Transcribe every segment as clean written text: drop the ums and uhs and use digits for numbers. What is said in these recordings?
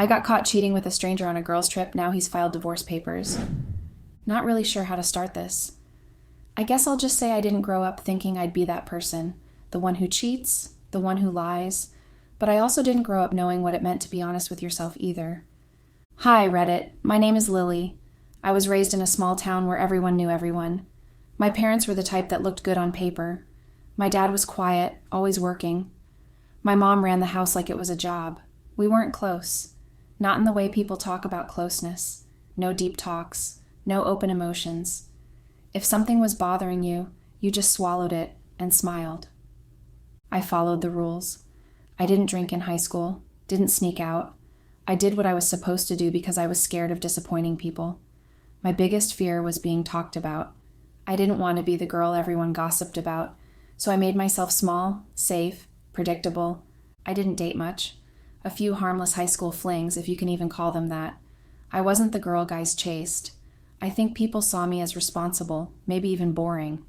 I got caught cheating with a stranger on a girls' trip. Now he's filed divorce papers. Not really sure how to start this. I guess I'll just say I didn't grow up thinking I'd be that person, the one who cheats, the one who lies, but I also didn't grow up knowing what it meant to be honest with yourself either. Hi, Reddit. My name is Lily. I was raised in a small town where everyone knew everyone. My parents were the type that looked good on paper. My dad was quiet, always working. My mom ran the house like it was a job. We weren't close. Not in the way people talk about closeness. No deep talks. No open emotions. If something was bothering you, you just swallowed it and smiled. I followed the rules. I didn't drink in high school, didn't sneak out. I did what I was supposed to do because I was scared of disappointing people. My biggest fear was being talked about. I didn't want to be the girl everyone gossiped about, so I made myself small, safe, predictable. I didn't date much. A few harmless high school flings, if you can even call them that. I wasn't the girl guys chased. I think people saw me as responsible, maybe even boring.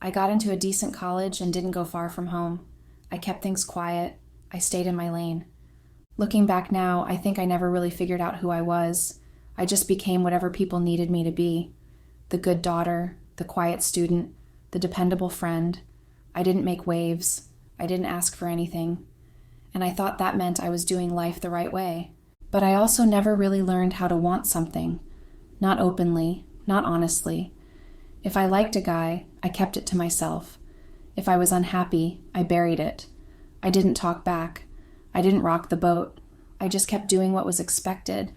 I got into a decent college and didn't go far from home. I kept things quiet. I stayed in my lane. Looking back now, I think I never really figured out who I was. I just became whatever people needed me to be. The good daughter, the quiet student, the dependable friend. I didn't make waves. I didn't ask for anything. And I thought that meant I was doing life the right way. But I also never really learned how to want something. Not openly, not honestly. If I liked a guy, I kept it to myself. If I was unhappy, I buried it. I didn't talk back. I didn't rock the boat. I just kept doing what was expected.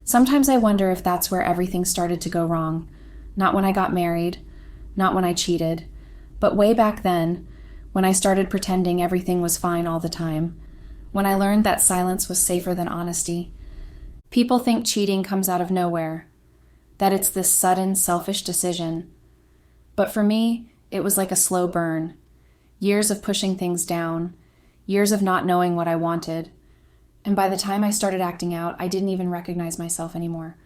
Sometimes I wonder if that's where everything started to go wrong. Not when I got married, not when I cheated, but way back then, when I started pretending everything was fine all the time, when I learned that silence was safer than honesty. People think cheating comes out of nowhere, that it's this sudden, selfish decision. But for me, it was like a slow burn. Years of pushing things down, years of not knowing what I wanted. And by the time I started acting out, I didn't even recognize myself anymore.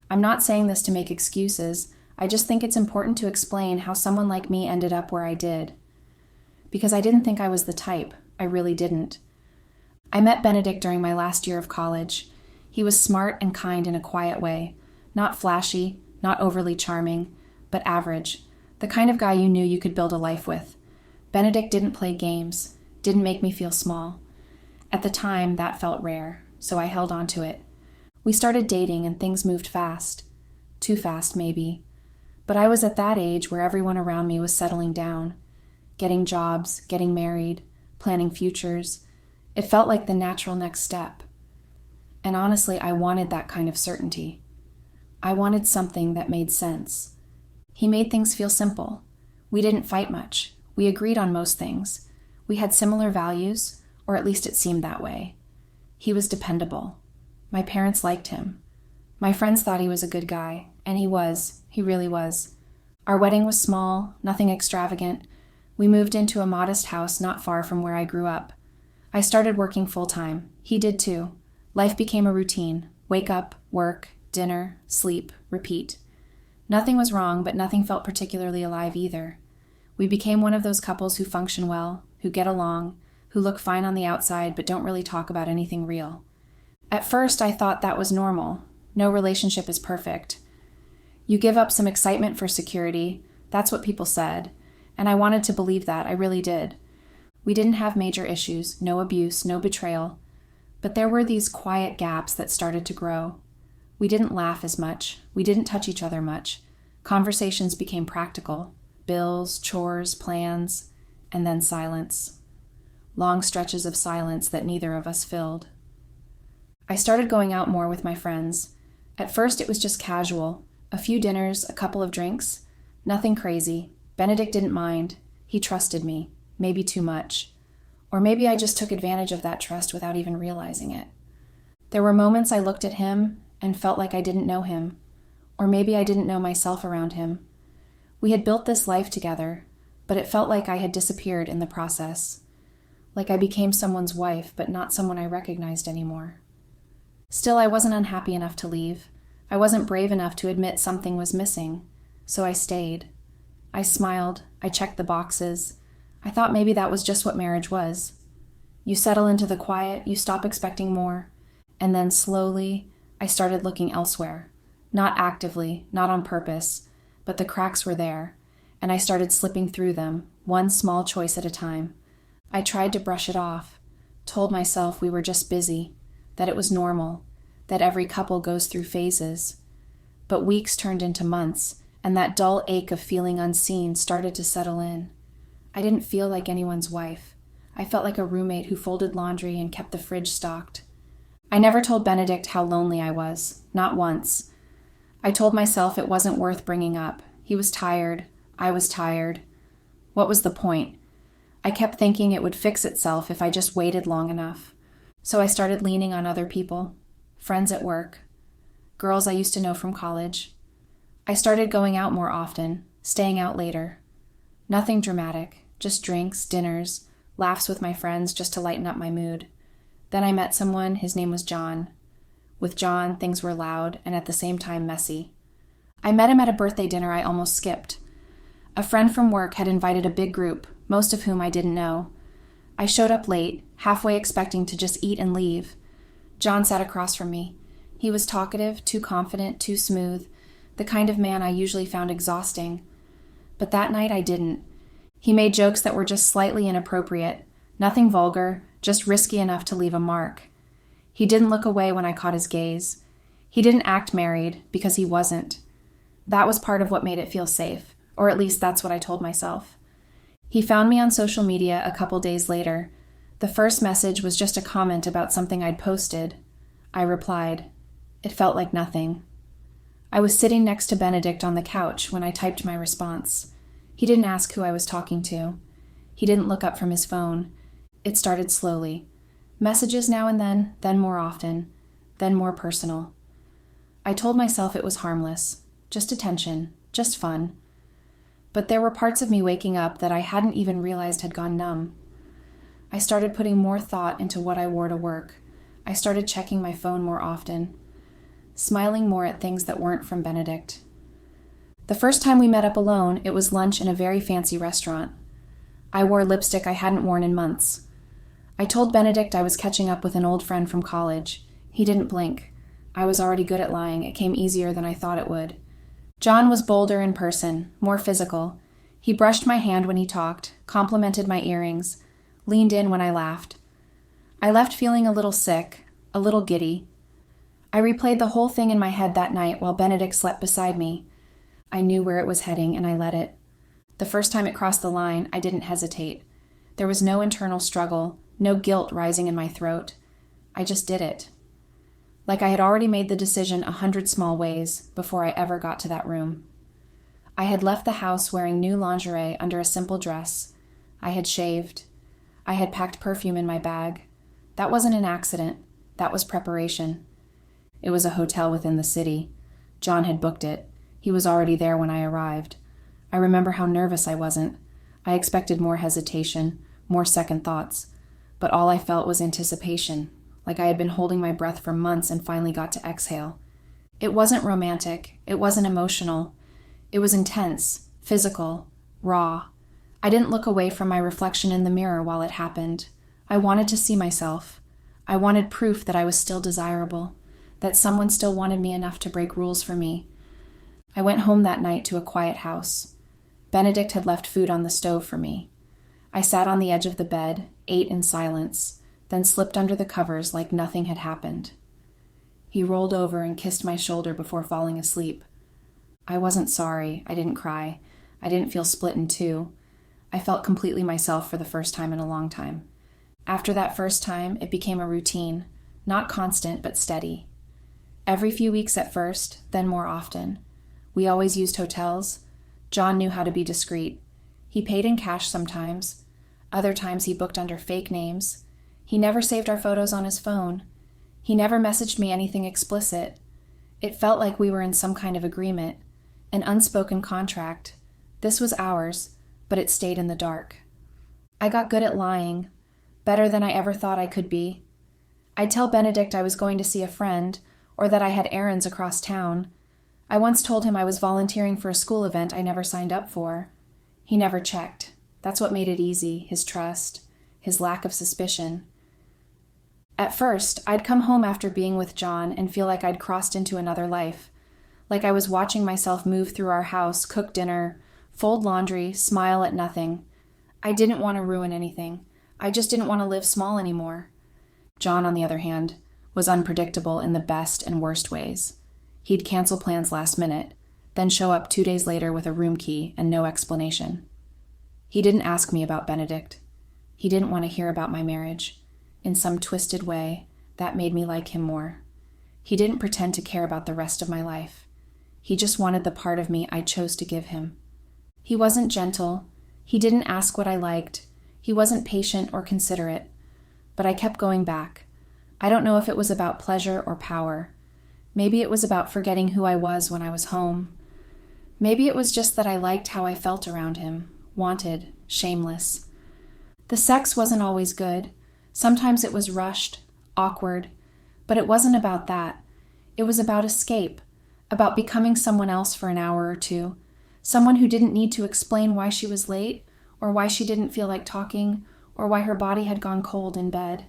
I'm not saying this to make excuses. I just think it's important to explain how someone like me ended up where I did. Because I didn't think I was the type. I really didn't. I met Benedict during my last year of college. He was smart and kind in a quiet way. Not flashy, not overly charming, but average. The kind of guy you knew you could build a life with. Benedict didn't play games, didn't make me feel small. At the time, that felt rare, so I held on to it. We started dating and things moved fast. Too fast, maybe. But I was at that age where everyone around me was settling down. Getting jobs, getting married, planning futures. It felt like the natural next step. And honestly, I wanted that kind of certainty. I wanted something that made sense. He made things feel simple. We didn't fight much. We agreed on most things. We had similar values, or at least it seemed that way. He was dependable. My parents liked him. My friends thought he was a good guy, and he was. He really was. Our wedding was small, nothing extravagant. We moved into a modest house not far from where I grew up. I started working full-time. He did too. Life became a routine. Wake up, work, dinner, sleep, repeat. Nothing was wrong, but nothing felt particularly alive either. We became one of those couples who function well, who get along, who look fine on the outside but don't really talk about anything real. At first, I thought that was normal. No relationship is perfect. You give up some excitement for security. That's what people said. And I wanted to believe that. I really did. We didn't have major issues, no abuse, no betrayal. But there were these quiet gaps that started to grow. We didn't laugh as much. We didn't touch each other much. Conversations became practical. Bills, chores, plans, and then silence. Long stretches of silence that neither of us filled. I started going out more with my friends. At first it was just casual. A few dinners, a couple of drinks. Nothing crazy. Benedict didn't mind. He trusted me. Maybe too much. Or maybe I just took advantage of that trust without even realizing it. There were moments I looked at him and felt like I didn't know him. Or maybe I didn't know myself around him. We had built this life together, but it felt like I had disappeared in the process. Like I became someone's wife, but not someone I recognized anymore. Still, I wasn't unhappy enough to leave. I wasn't brave enough to admit something was missing, so I stayed. I smiled. I checked the boxes. I thought maybe that was just what marriage was. You settle into the quiet, you stop expecting more, And then slowly, I started looking elsewhere. Not actively, not on purpose, but the cracks were there, and I started slipping through them, one small choice at a time. I tried to brush it off, told myself we were just busy, that it was normal, that every couple goes through phases. But weeks turned into months, and that dull ache of feeling unseen started to settle in. I didn't feel like anyone's wife. I felt like a roommate who folded laundry and kept the fridge stocked. I never told Benedict how lonely I was, not once. I told myself it wasn't worth bringing up. He was tired. I was tired. What was the point? I kept thinking it would fix itself if I just waited long enough. So I started leaning on other people, friends at work, girls I used to know from college. I started going out more often, staying out later. Nothing dramatic, just drinks, dinners, laughs with my friends just to lighten up my mood. Then I met someone, his name was John. With John, things were loud and at the same time messy. I met him at a birthday dinner I almost skipped. A friend from work had invited a big group, most of whom I didn't know. I showed up late, halfway expecting to just eat and leave. John sat across from me. He was talkative, too confident, too smooth, the kind of man I usually found exhausting. But that night I didn't. He made jokes that were just slightly inappropriate, nothing vulgar, just risky enough to leave a mark. He didn't look away when I caught his gaze. He didn't act married, because he wasn't. That was part of what made it feel safe, or at least that's what I told myself. He found me on social media a couple days later. The first message was just a comment about something I'd posted. I replied. It felt like nothing. I was sitting next to Benedict on the couch when I typed my response. He didn't ask who I was talking to. He didn't look up from his phone. It started slowly. Messages now and then more often, then more personal. I told myself it was harmless, just attention, just fun. But there were parts of me waking up that I hadn't even realized had gone numb. I started putting more thought into what I wore to work. I started checking my phone more often, smiling more at things that weren't from Benedict. The first time we met up alone, it was lunch in a very fancy restaurant. I wore lipstick I hadn't worn in months. I told Benedict I was catching up with an old friend from college. He didn't blink. I was already good at lying. It came easier than I thought it would. John was bolder in person, more physical. He brushed my hand when he talked, complimented my earrings, leaned in when I laughed. I left feeling a little sick, a little giddy. I replayed the whole thing in my head that night while Benedict slept beside me. I knew where it was heading, and I let it. The first time it crossed the line, I didn't hesitate. There was no internal struggle, no guilt rising in my throat. I just did it. Like I had already made the decision 100 small ways before I ever got to that room. I had left the house wearing new lingerie under a simple dress. I had shaved. I had packed perfume in my bag. That wasn't an accident. That was preparation. It was a hotel within the city. John had booked it. He was already there when I arrived. I remember how nervous I wasn't. I expected more hesitation, more second thoughts. But all I felt was anticipation, like I had been holding my breath for months and finally got to exhale. It wasn't romantic. It wasn't emotional. It was intense, physical, raw. I didn't look away from my reflection in the mirror while it happened. I wanted to see myself. I wanted proof that I was still desirable, that someone still wanted me enough to break rules for me. I went home that night to a quiet house. Benedict had left food on the stove for me. I sat on the edge of the bed, ate in silence, then slipped under the covers like nothing had happened. He rolled over and kissed my shoulder before falling asleep. I wasn't sorry. I didn't cry. I didn't feel split in two. I felt completely myself for the first time in a long time. After that first time, it became a routine, not constant but steady. Every few weeks at first, then more often. We always used hotels. John knew how to be discreet. He paid in cash sometimes. Other times he booked under fake names. He never saved our photos on his phone. He never messaged me anything explicit. It felt like we were in some kind of agreement, an unspoken contract. This was ours, but it stayed in the dark. I got good at lying, better than I ever thought I could be. I'd tell Benedict I was going to see a friend, or that I had errands across town. I once told him I was volunteering for a school event I never signed up for. He never checked. That's what made it easy, his trust, his lack of suspicion. At first, I'd come home after being with John and feel like I'd crossed into another life, like I was watching myself move through our house, cook dinner, fold laundry, smile at nothing. I didn't want to ruin anything. I just didn't want to live small anymore. John, on the other hand, was unpredictable in the best and worst ways. He'd cancel plans last minute, then show up 2 days later with a room key and no explanation. He didn't ask me about Benedict. He didn't want to hear about my marriage. In some twisted way, that made me like him more. He didn't pretend to care about the rest of my life. He just wanted the part of me I chose to give him. He wasn't gentle. He didn't ask what I liked. He wasn't patient or considerate. But I kept going back. I don't know if it was about pleasure or power. Maybe it was about forgetting who I was when I was home. Maybe it was just that I liked how I felt around him, wanted, shameless. The sex wasn't always good. Sometimes it was rushed, awkward. But it wasn't about that. It was about escape, about becoming someone else for an hour or two, someone who didn't need to explain why she was late, or why she didn't feel like talking, or why her body had gone cold in bed.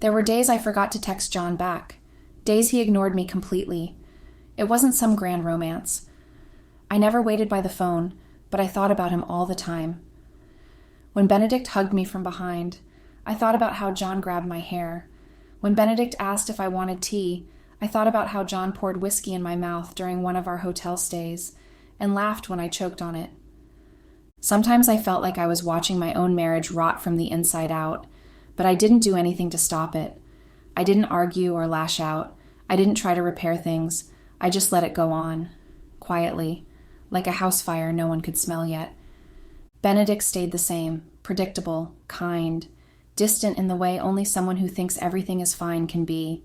There were days I forgot to text John back, days he ignored me completely. It wasn't some grand romance. I never waited by the phone, but I thought about him all the time. When Benedict hugged me from behind, I thought about how John grabbed my hair. When Benedict asked if I wanted tea, I thought about how John poured whiskey in my mouth during one of our hotel stays, and laughed when I choked on it. Sometimes I felt like I was watching my own marriage rot from the inside out, but I didn't do anything to stop it. I didn't argue or lash out. I didn't try to repair things. I just let it go on, quietly, like a house fire no one could smell yet. Benedict stayed the same, predictable, kind, distant in the way only someone who thinks everything is fine can be.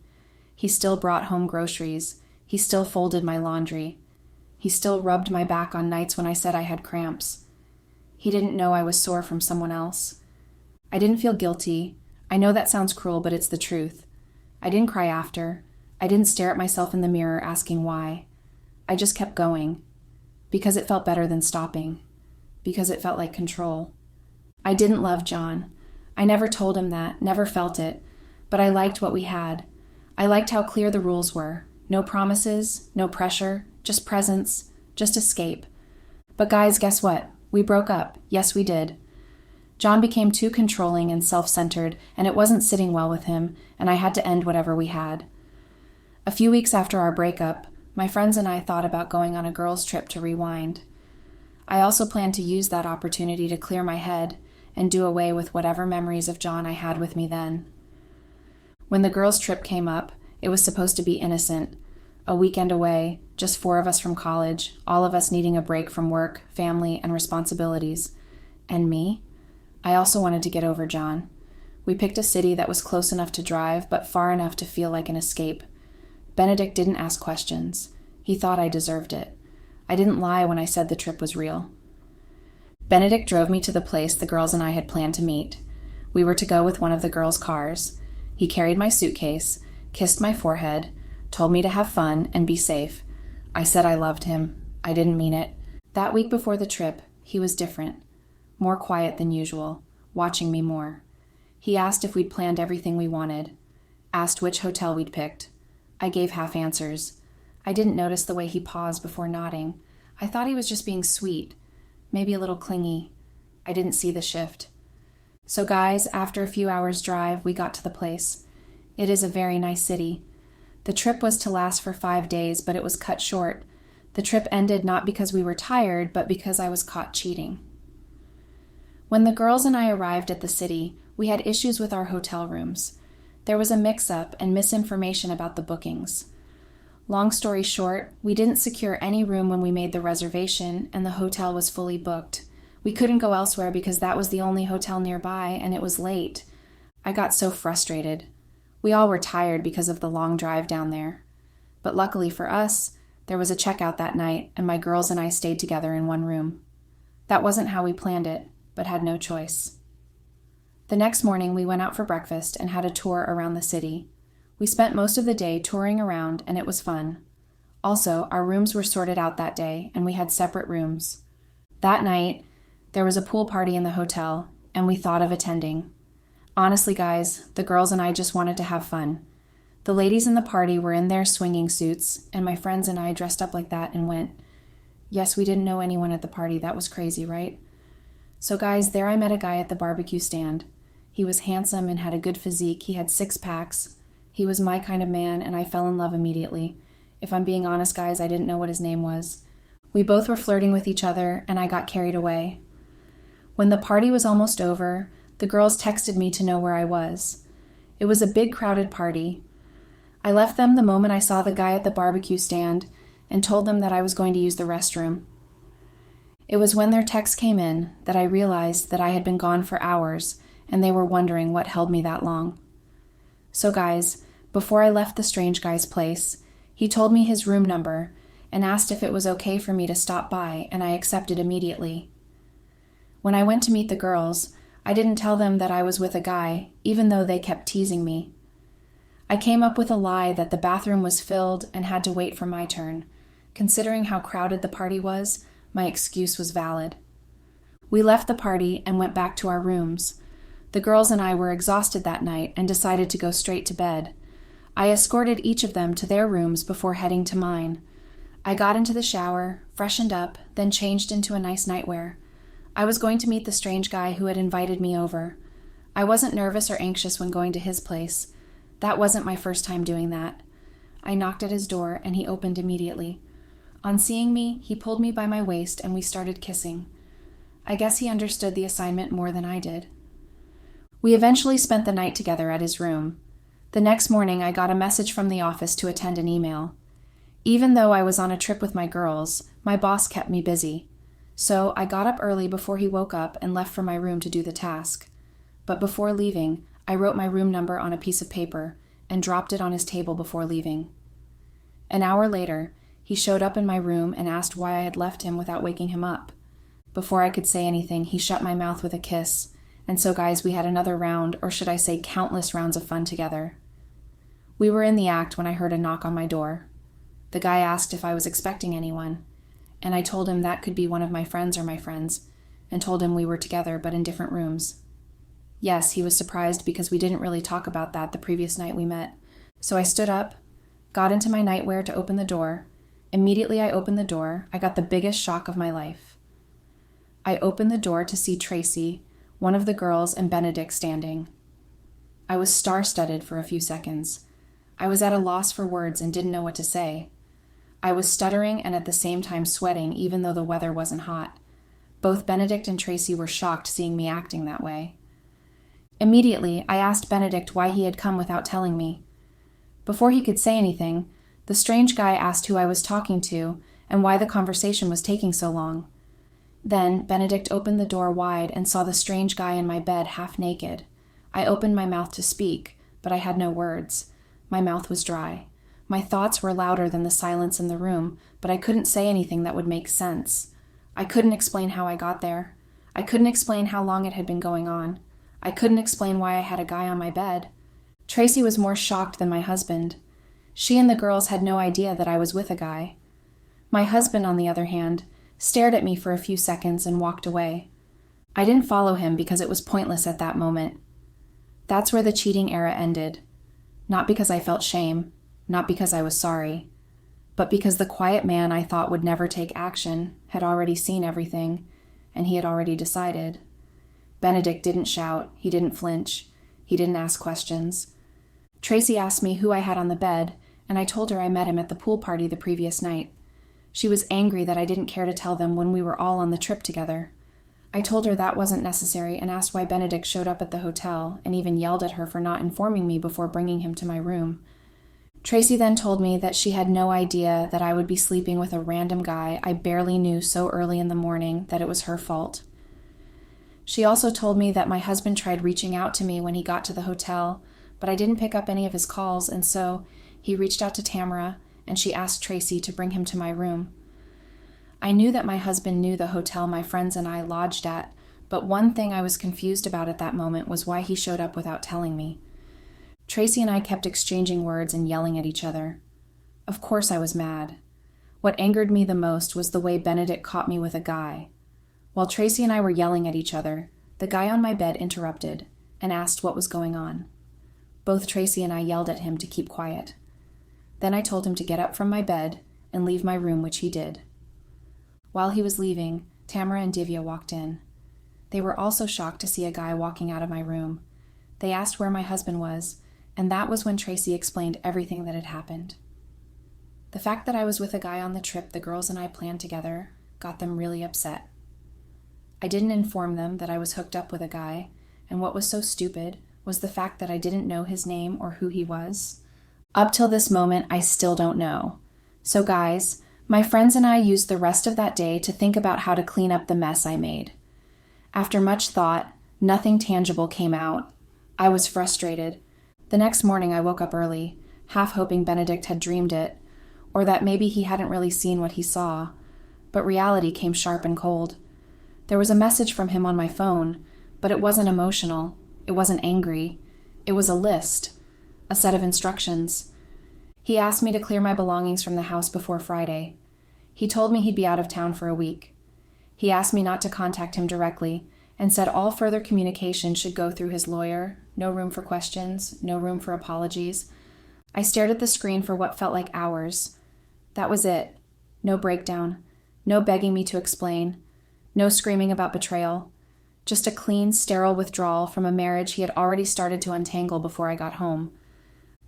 He still brought home groceries. He still folded my laundry. He still rubbed my back on nights when I said I had cramps. He didn't know I was sore from someone else. I didn't feel guilty. I know that sounds cruel, but it's the truth. I didn't cry after. I didn't stare at myself in the mirror asking why. I just kept going. Because it felt better than stopping. Because it felt like control. I didn't love John. I never told him that, never felt it. But I liked what we had. I liked how clear the rules were. No promises, no pressure, just presence, just escape. But guys, guess what? We broke up. Yes, we did. John became too controlling and self-centered, and it wasn't sitting well with him, and I had to end whatever we had. A few weeks after our breakup, my friends and I thought about going on a girls' trip to rewind. I also planned to use that opportunity to clear my head and do away with whatever memories of John I had with me then. When the girls' trip came up, it was supposed to be innocent, a weekend away, just 4 of us from college, all of us needing a break from work, family, and responsibilities. And me? I also wanted to get over John. We picked a city that was close enough to drive, but far enough to feel like an escape. Benedict didn't ask questions. He thought I deserved it. I didn't lie when I said the trip was real. Benedict drove me to the place the girls and I had planned to meet. We were to go with one of the girls' cars. He carried my suitcase, kissed my forehead, told me to have fun and be safe. I said I loved him. I didn't mean it. That week before the trip, he was different. More quiet than usual, watching me more. He asked if we'd planned everything we wanted. Asked which hotel we'd picked. I gave half answers. I didn't notice the way he paused before nodding. I thought he was just being sweet, maybe a little clingy. I didn't see the shift. So guys, after a few hours' drive, we got to the place. It is a very nice city. The trip was to last for 5 days, but it was cut short. The trip ended not because we were tired, but because I was caught cheating. When the girls and I arrived at the city, we had issues with our hotel rooms. There was a mix-up and misinformation about the bookings. Long story short, we didn't secure any room when we made the reservation, and the hotel was fully booked. We couldn't go elsewhere because that was the only hotel nearby, and it was late. I got so frustrated. We all were tired because of the long drive down there. But luckily for us, there was a checkout that night, and my girls and I stayed together in one room. That wasn't how we planned it, but had no choice. The next morning, we went out for breakfast and had a tour around the city. We spent most of the day touring around, and it was fun. Also, our rooms were sorted out that day, and we had separate rooms. That night, there was a pool party in the hotel, and we thought of attending. Honestly, guys, the girls and I just wanted to have fun. The ladies in the party were in their swinging suits, and my friends and I dressed up like that and went. Yes, we didn't know anyone at the party. That was crazy, right? So guys, there I met a guy at the barbecue stand. He was handsome and had a good physique. He had 6 packs. He was my kind of man, and I fell in love immediately. If I'm being honest, guys, I didn't know what his name was. We both were flirting with each other, and I got carried away. When the party was almost over, the girls texted me to know where I was. It was a big, crowded party. I left them the moment I saw the guy at the barbecue stand and told them that I was going to use the restroom. It was when their text came in that I realized that I had been gone for hours, and they were wondering what held me that long. So guys, before I left the strange guy's place, he told me his room number and asked if it was okay for me to stop by, and I accepted immediately. When I went to meet the girls, I didn't tell them that I was with a guy, even though they kept teasing me. I came up with a lie that the bathroom was filled and had to wait for my turn. Considering how crowded the party was, my excuse was valid. We left the party and went back to our rooms. The girls and I were exhausted that night and decided to go straight to bed. I escorted each of them to their rooms before heading to mine. I got into the shower, freshened up, then changed into a nice nightwear. I was going to meet the strange guy who had invited me over. I wasn't nervous or anxious when going to his place. That wasn't my first time doing that. I knocked at his door and he opened immediately. On seeing me, he pulled me by my waist and we started kissing. I guess he understood the assignment more than I did. We eventually spent the night together at his room. The next morning, I got a message from the office to attend an email. Even though I was on a trip with my girls, my boss kept me busy. So I got up early before he woke up and left for my room to do the task. But before leaving, I wrote my room number on a piece of paper and dropped it on his table before leaving. An hour later, he showed up in my room and asked why I had left him without waking him up. Before I could say anything, he shut my mouth with a kiss. And so, guys, we had another round, or should I say countless rounds of fun together. We were in the act when I heard a knock on my door. The guy asked if I was expecting anyone, and I told him that could be one of my friends or my friends, and told him we were together but in different rooms. Yes, he was surprised because we didn't really talk about that the previous night we met. So I stood up, got into my nightwear to open the door. Immediately I opened the door, I got the biggest shock of my life. I opened the door to see Tracy, one of the girls, and Benedict standing. I was star-studded for a few seconds. I was at a loss for words and didn't know what to say. I was stuttering and at the same time sweating, even though the weather wasn't hot. Both Benedict and Tracy were shocked seeing me acting that way. Immediately, I asked Benedict why he had come without telling me. Before he could say anything, the strange guy asked who I was talking to and why the conversation was taking so long. Then Benedict opened the door wide and saw the strange guy in my bed half naked. I opened my mouth to speak, but I had no words. My mouth was dry. My thoughts were louder than the silence in the room, but I couldn't say anything that would make sense. I couldn't explain how I got there. I couldn't explain how long it had been going on. I couldn't explain why I had a guy on my bed. Tracy was more shocked than my husband. She and the girls had no idea that I was with a guy. My husband, on the other hand, stared at me for a few seconds and walked away. I didn't follow him because it was pointless at that moment. That's where the cheating era ended. Not because I felt shame, not because I was sorry, but because the quiet man I thought would never take action had already seen everything, and he had already decided. Benedict didn't shout, he didn't flinch, he didn't ask questions. Tracy asked me who I had on the bed, and I told her I met him at the pool party the previous night. She was angry that I didn't care to tell them when we were all on the trip together. I told her that wasn't necessary and asked why Benedict showed up at the hotel and even yelled at her for not informing me before bringing him to my room. Tracy then told me that she had no idea that I would be sleeping with a random guy I barely knew so early in the morning that it was her fault. She also told me that my husband tried reaching out to me when he got to the hotel, but I didn't pick up any of his calls, and so he reached out to Tamara, and she asked Tracy to bring him to my room. I knew that my husband knew the hotel my friends and I lodged at, but one thing I was confused about at that moment was why he showed up without telling me. Tracy and I kept exchanging words and yelling at each other. Of course I was mad. What angered me the most was the way Benedict caught me with a guy. While Tracy and I were yelling at each other, the guy on my bed interrupted. and asked what was going on. Both Tracy and I yelled at him to keep quiet. Then I told him to get up from my bed and leave my room, which he did. While he was leaving, Tamara and Divya walked in. They were also shocked to see a guy walking out of my room. They asked where my husband was, and that was when Tracy explained everything that had happened. The fact that I was with a guy on the trip the girls and I planned together got them really upset. I didn't inform them that I was hooked up with a guy, and what was so stupid was the fact that I didn't know his name or who he was. Up till this moment, I still don't know. So guys, my friends and I used the rest of that day to think about how to clean up the mess I made. After much thought, nothing tangible came out. I was frustrated. The next morning I woke up early, half hoping Benedict had dreamed it, or that maybe he hadn't really seen what he saw. But reality came sharp and cold. There was a message from him on my phone, but it wasn't emotional. It wasn't angry. It was a list, a set of instructions. He asked me to clear my belongings from the house before Friday. He told me he'd be out of town for a week. He asked me not to contact him directly and said all further communication should go through his lawyer, no room for questions, no room for apologies. I stared at the screen for what felt like hours. That was it. No breakdown. No begging me to explain. No screaming about betrayal. Just a clean, sterile withdrawal from a marriage he had already started to untangle before I got home.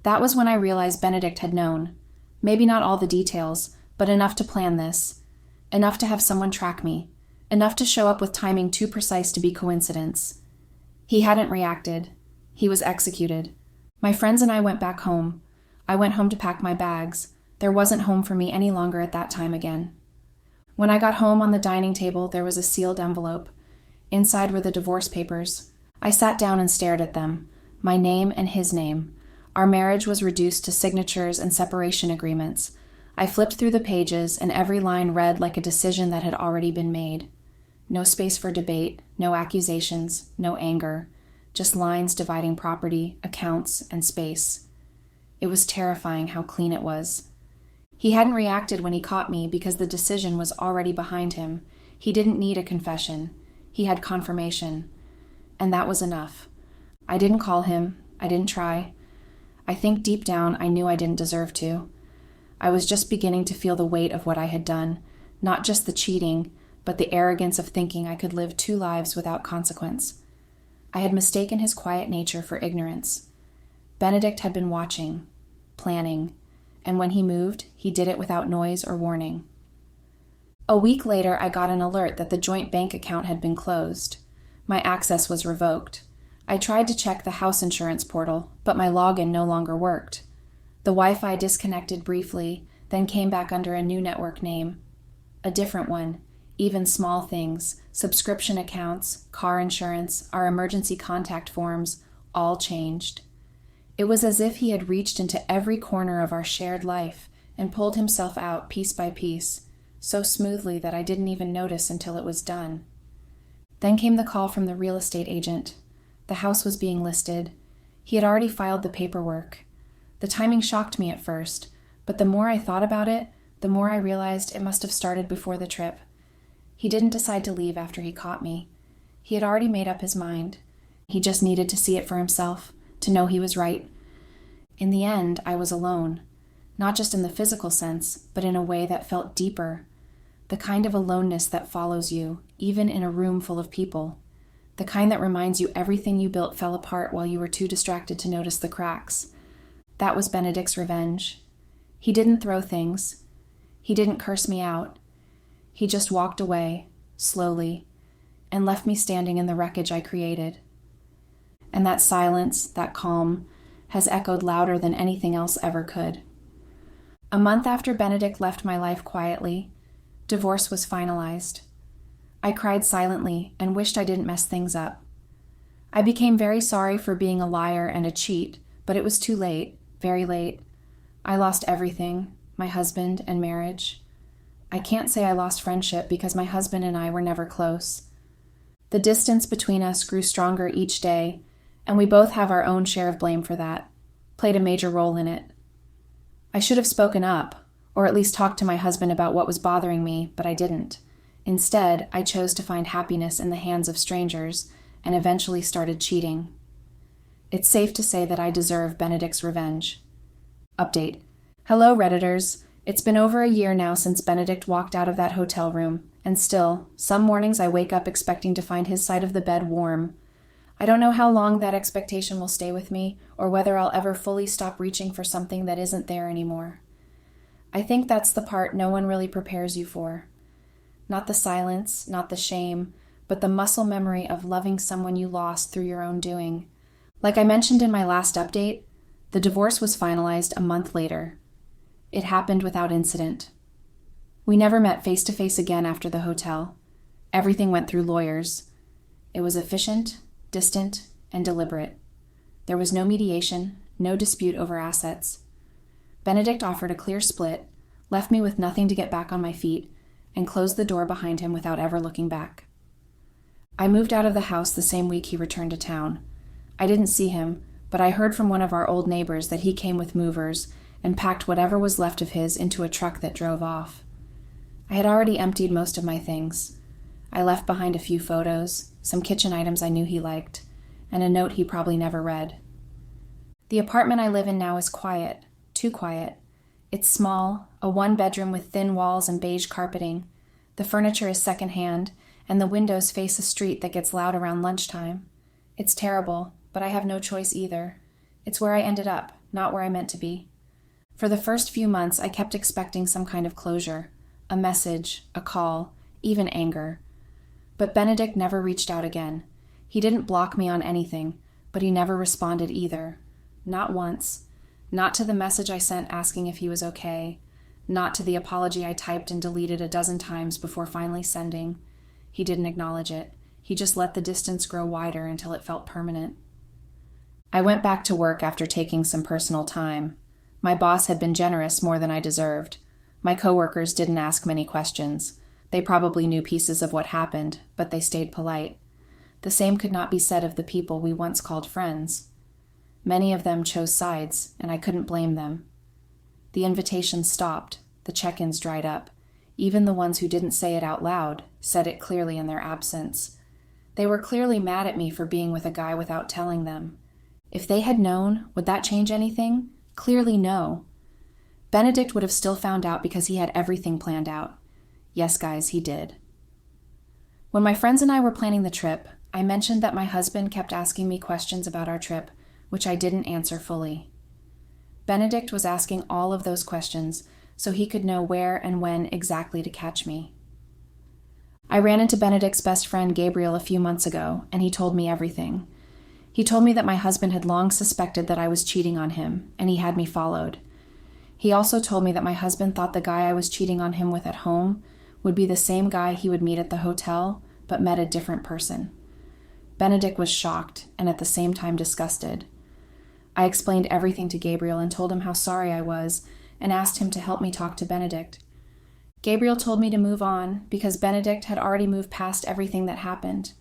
That was when I realized Benedict had known. Maybe not all the details, but enough to plan this. Enough to have someone track me. Enough to show up with timing too precise to be coincidence. He hadn't reacted. He was executed. My friends and I went back home. I went home to pack my bags. There wasn't home for me any longer at that time again. When I got home, on the dining table, there was a sealed envelope. Inside were the divorce papers. I sat down and stared at them. My name and his name. Our marriage was reduced to signatures and separation agreements. I flipped through the pages, and every line read like a decision that had already been made. No space for debate, no accusations, no anger, just lines dividing property, accounts, and space. It was terrifying how clean it was. He hadn't reacted when he caught me because the decision was already behind him. He didn't need a confession. He had confirmation. And that was enough. I didn't call him. I didn't try. I think deep down I knew I didn't deserve to. I was just beginning to feel the weight of what I had done, not just the cheating, but the arrogance of thinking I could live two lives without consequence. I had mistaken his quiet nature for ignorance. Benedict had been watching, planning, and when he moved, he did it without noise or warning. A week later, I got an alert that the joint bank account had been closed. My access was revoked. I tried to check the house insurance portal, but my login no longer worked. The Wi-Fi disconnected briefly, then came back under a new network name. A different one. Even small things, subscription accounts, car insurance, our emergency contact forms, all changed. It was as if he had reached into every corner of our shared life and pulled himself out piece by piece, so smoothly that I didn't even notice until it was done. Then came the call from the real estate agent. The house was being listed. He had already filed the paperwork. The timing shocked me at first, but the more I thought about it, the more I realized it must have started before the trip. He didn't decide to leave after he caught me. He had already made up his mind. He just needed to see it for himself, to know he was right. In the end, I was alone, not just in the physical sense, but in a way that felt deeper, the kind of aloneness that follows you, even in a room full of people, the kind that reminds you everything you built fell apart while you were too distracted to notice the cracks. That was Benedict's revenge. He didn't throw things. He didn't curse me out. He just walked away, slowly, and left me standing in the wreckage I created. And that silence, that calm, has echoed louder than anything else ever could. A month after Benedict left my life quietly, divorce was finalized. I cried silently and wished I didn't mess things up. I became very sorry for being a liar and a cheat, but it was too late, very late. I lost everything, my husband and marriage. I can't say I lost friendship because my husband and I were never close. The distance between us grew stronger each day, and we both have our own share of blame for that, played a major role in it. I should have spoken up, or at least talked to my husband about what was bothering me, but I didn't. Instead, I chose to find happiness in the hands of strangers, and eventually started cheating. It's safe to say that I deserve Benedict's revenge. Update. Hello, Redditors. It's been over a year now since Benedict walked out of that hotel room, and still, some mornings I wake up expecting to find his side of the bed warm. I don't know how long that expectation will stay with me, or whether I'll ever fully stop reaching for something that isn't there anymore. I think that's the part no one really prepares you for. Not the silence, not the shame, but the muscle memory of loving someone you lost through your own doing. Like I mentioned in my last update, the divorce was finalized a month later. It happened without incident. We never met face to face again after the hotel. Everything went through lawyers. It was efficient, distant, and deliberate. There was no mediation, no dispute over assets. Benedict offered a clear split, left me with nothing to get back on my feet, and closed the door behind him without ever looking back. I moved out of the house the same week he returned to town. I didn't see him, but I heard from one of our old neighbors that he came with movers and packed whatever was left of his into a truck that drove off. I had already emptied most of my things. I left behind a few photos, some kitchen items I knew he liked, and a note he probably never read. The apartment I live in now is quiet, too quiet. It's small, a one-bedroom with thin walls and beige carpeting. The furniture is secondhand, and the windows face a street that gets loud around lunchtime. It's terrible, but I have no choice either. It's where I ended up, not where I meant to be. For the first few months, I kept expecting some kind of closure, a message, a call, even anger. But Benedict never reached out again. He didn't block me on anything, but he never responded either. Not once. Not to the message I sent asking if he was okay. Not to the apology I typed and deleted a dozen times before finally sending. He didn't acknowledge it. He just let the distance grow wider until it felt permanent. I went back to work after taking some personal time. My boss had been generous more than I deserved. My coworkers didn't ask many questions. They probably knew pieces of what happened, but they stayed polite. The same could not be said of the people we once called friends. Many of them chose sides, and I couldn't blame them. The invitations stopped, the check-ins dried up. Even the ones who didn't say it out loud said it clearly in their absence. They were clearly mad at me for being with a guy without telling them. If they had known, would that change anything? Clearly no. Benedict would have still found out because he had everything planned out. Yes, guys, he did. When my friends and I were planning the trip, I mentioned that my husband kept asking me questions about our trip, which I didn't answer fully. Benedict was asking all of those questions so he could know where and when exactly to catch me. I ran into Benedict's best friend Gabriel a few months ago, and he told me everything. He told me that my husband had long suspected that I was cheating on him, and he had me followed. He also told me that my husband thought the guy I was cheating on him with at home would be the same guy he would meet at the hotel, but met a different person. Benedict was shocked and at the same time disgusted. I explained everything to Gabriel and told him how sorry I was and asked him to help me talk to Benedict. Gabriel told me to move on because Benedict had already moved past everything that happened.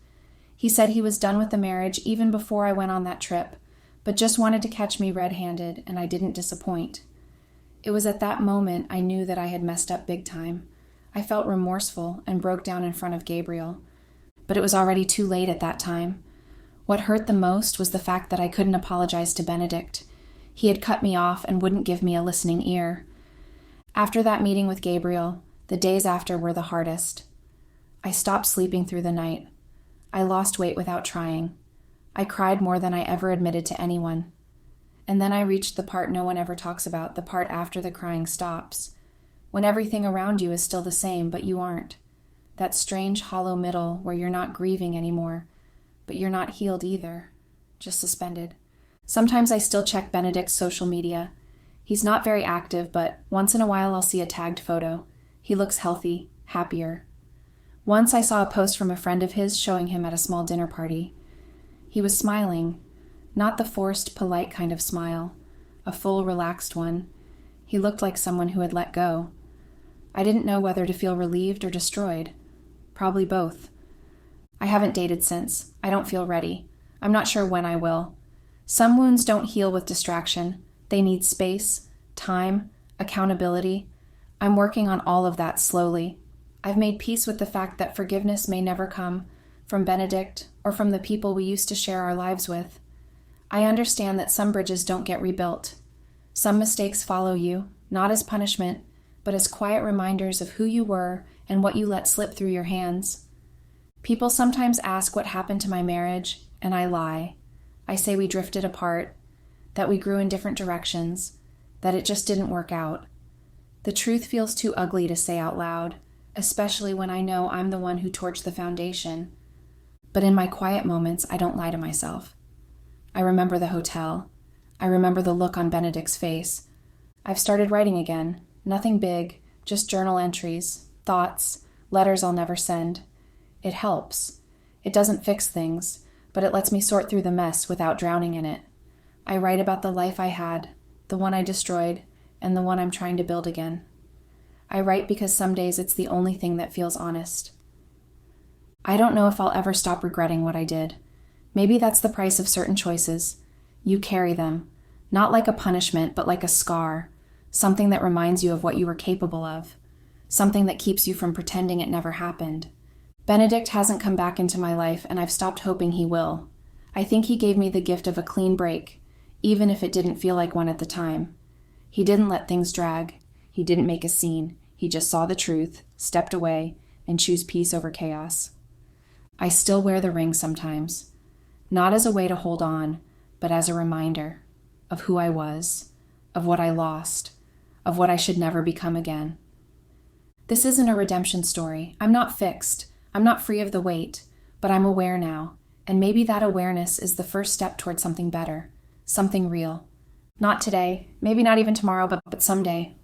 He said he was done with the marriage even before I went on that trip, but just wanted to catch me red-handed, and I didn't disappoint. It was at that moment I knew that I had messed up big time. I felt remorseful and broke down in front of Gabriel. But it was already too late at that time. What hurt the most was the fact that I couldn't apologize to Benedict. He had cut me off and wouldn't give me a listening ear. After that meeting with Gabriel, the days after were the hardest. I stopped sleeping through the night. I lost weight without trying. I cried more than I ever admitted to anyone. And then I reached the part no one ever talks about, the part after the crying stops. When everything around you is still the same, but you aren't. That strange hollow middle where you're not grieving anymore, but you're not healed either, just suspended. Sometimes I still check Benedict's social media. He's not very active, but once in a while I'll see a tagged photo. He looks healthy, happier. Once I saw a post from a friend of his showing him at a small dinner party. He was smiling, not the forced, polite kind of smile, a full, relaxed one. He looked like someone who had let go. I didn't know whether to feel relieved or destroyed. Probably both. I haven't dated since. I don't feel ready. I'm not sure when I will. Some wounds don't heal with distraction. They need space, time, accountability. I'm working on all of that slowly. I've made peace with the fact that forgiveness may never come from Benedict or from the people we used to share our lives with. I understand that some bridges don't get rebuilt. Some mistakes follow you, not as punishment, but as quiet reminders of who you were and what you let slip through your hands. People sometimes ask what happened to my marriage, and I lie. I say we drifted apart, that we grew in different directions, that it just didn't work out. The truth feels too ugly to say out loud, especially when I know I'm the one who torched the foundation. But in my quiet moments, I don't lie to myself. I remember the hotel. I remember the look on Benedict's face. I've started writing again. Nothing big, just journal entries, thoughts, letters I'll never send. It helps. It doesn't fix things, but it lets me sort through the mess without drowning in it. I write about the life I had, the one I destroyed, and the one I'm trying to build again. I write because some days it's the only thing that feels honest. I don't know if I'll ever stop regretting what I did. Maybe that's the price of certain choices. You carry them, not like a punishment, but like a scar, something that reminds you of what you were capable of, something that keeps you from pretending it never happened. Benedict hasn't come back into my life, and I've stopped hoping he will. I think he gave me the gift of a clean break, even if it didn't feel like one at the time. He didn't let things drag. He didn't make a scene. He just saw the truth, stepped away, and chose peace over chaos. I still wear the ring sometimes, not as a way to hold on, but as a reminder of who I was, of what I lost, of what I should never become again. This isn't a redemption story. I'm not fixed. I'm not free of the weight, but I'm aware now, and maybe that awareness is the first step toward something better, something real. Not today, maybe not even tomorrow, but someday.